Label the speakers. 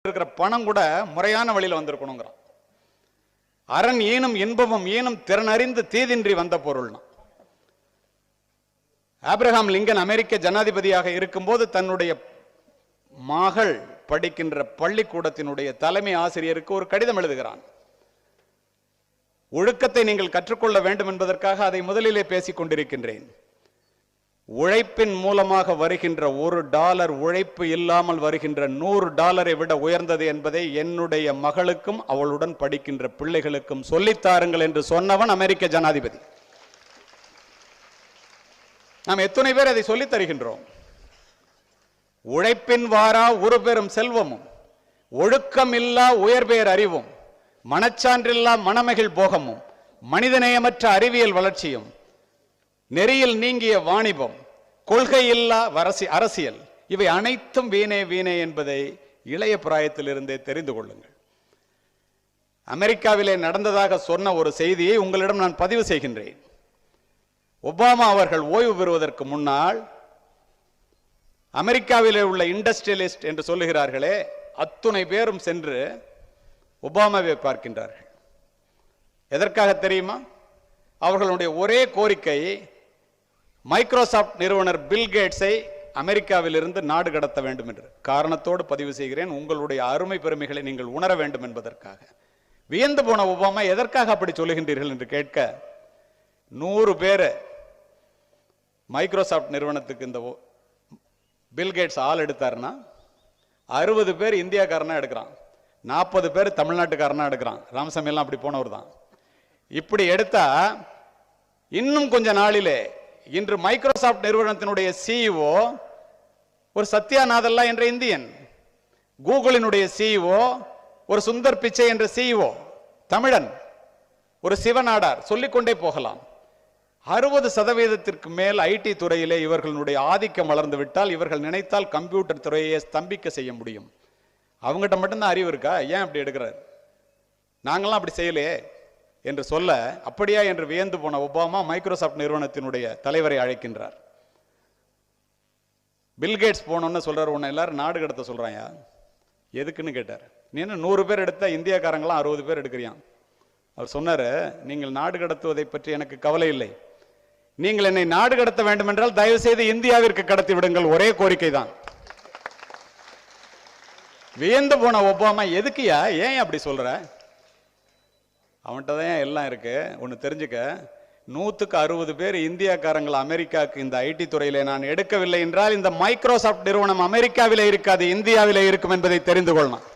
Speaker 1: இருக்கிற பணம் கூட முறையான வழியில் வந்திருக்கணுங்கிறான். அரண் ஈனும் இன்பமும் ஈனும் திறனறிந்து தீதின்றி வந்த பொருள்னா. ஆப்ரஹாம் லிங்கன் அமெரிக்க ஜனாதிபதியாக இருக்கும்போது தன்னுடைய மகள் படிக்கின்ற பள்ளிக்கூடத்தினுடைய தலைமை ஆசிரியருக்கு ஒரு கடிதம் எழுதுகிறான். ஒழுக்கத்தை நீங்கள் கற்றுக்கொள்ள வேண்டும் என்பதற்காக அதை முதலிலே பேசிக் கொண்டிருக்கின்றேன். உழைப்பின் மூலமாக வருகின்ற $1 உழைப்பு இல்லாமல் வருகின்ற $100 விட உயர்ந்தது என்பதை என்னுடைய மகளுக்கும் அவளுடன் படிக்கின்ற பிள்ளைகளுக்கும் சொல்லித்தாருங்கள் என்று சொன்னவன் அமெரிக்க ஜனாதிபதி. நாம் எத்தனை பேர் அதை சொல்லித் தருகின்றோம்? உழைப்பின் வாரா ஒரு பெரும் செல்வமும் ஒழுக்கமில்லா உயர்பேர் அறிவும் மனச்சான்றில்லா மனமகிழ் போகமும் மனிதநேயமற்ற அறிவியல் வளர்ச்சியும் நெறியில் நீங்கிய வாணிபம் கொள்கையில்லா அரசியல் இவை அனைத்தும் வீணே வீணே என்பதை இளைய பிராயத்திலிருந்தே தெரிந்து கொள்ளுங்கள். அமெரிக்காவிலே நடந்ததாக சொன்ன ஒரு செய்தியை உங்களிடம் நான் பதிவு செய்கின்றேன். ஒபாமா அவர்கள் ஓய்வு பெறுவதற்கு முன்னால் அமெரிக்காவிலே உள்ள இண்டஸ்ட்ரியலிஸ்ட் என்று சொல்லுகிறார்களே அத்துணை பேரும் சென்று ஒபாமாவை பார்க்கின்றார்கள். எதற்காக தெரியுமா? அவர்களுடைய ஒரே கோரிக்கை மைக்ரோசாப்ட் நிறுவனர் பில் கேட்ஸை அமெரிக்காவிலிருந்து நாடு கடத்த வேண்டும் என்று. காரணத்தோடு பதிவு செய்கிறேன், உங்களுடைய அருமை பெருமைகளை நீங்கள் உணர வேண்டும் என்பதற்காக. வியந்து போன ஒபாமா எதற்காக அப்படி சொல்லுகின்றீர்கள் என்று கேட்க 100 பேர் மைக்ரோசாப்ட் நிறுவனத்துக்கு இந்த பில் கேட்ஸ் ஆள் எடுத்தாருன்னா 60 பேர் இந்தியாக்காரனா எடுக்கிறான், 40 பேர் தமிழ்நாட்டுக்காரனா எடுக்கிறான். ராமசாமி எல்லாம் அப்படி போனவர் தான். இப்படி எடுத்தா இன்னும் கொஞ்ச நாளிலே இன்று மைக்ரோசாப்ட் நிறுவனத்தினுடைய சிஇஓ ஒரு சத்யா நாதல்லா என்ற இந்தியன், கூகுளினுடைய சிஇஓ ஒரு சுந்தர் பிச்சை என்ற சிஇஓ தமிழன், ஒரு சிவநாடார், சொல்லிக்கொண்டே போகலாம். 60% மேல் ஐடி துறையிலே இவர்களுடைய ஆதிக்கம் வளர்ந்து விட்டால் இவர்கள் நினைத்தால் கம்ப்யூட்டர் துறையை ஸ்தம்பிக்க செய்ய முடியும். அவங்ககிட்ட மட்டும்தான் அறிவு இருக்கா? ஏன் அப்படி எடுக்கிறார்? நாங்களாம் அப்படி செய்யலையே என்று சொல்ல, அப்படியா என்று வியந்து போன ஒபாமா மைக்ரோசாப்ட் நிறுவனத்தினுடைய தலைவரை அழைக்கின்றார். பில் கேட்ஸ் போனோன்னு சொல்றாரு, உன்னை எல்லாரும் நாடு கடத்த சொல்றாயா? எதுக்குன்னு கேட்டார். நீ என்ன 100 பேர் எடுத்தா இந்தியாக்காரங்களாம் 60 பேர் எடுக்கிறியான். அவர் சொன்னாரு, நீங்கள் நாடு கடத்துவதை பற்றி எனக்கு கவலை இல்லை, நீங்கள் என்னை நாடு கடத்த வேண்டும் என்றால் தயவு செய்து இந்தியாவிற்கு கடத்தி விடுங்கள், ஒரே கோரிக்கை தான். வியந்து போன ஒபாமா, எதுக்குயா, ஏன் அப்படி சொல்ற? அவன்கிட்ட தான் எல்லாம் இருக்கு. ஒன்று தெரிஞ்சுக்க, 100க்கு 60 பேர் இந்தியாக்காரங்கள் அமெரிக்காவுக்கு இந்த ஐடி துறையிலே நான் எடுக்கவில்லை என்றால் இந்த மைக்ரோசாப்ட் நிறுவனம் அமெரிக்காவிலே இருக்காது, இந்தியாவிலே இருக்கும் என்பதை தெரிந்து கொள்ளணும்.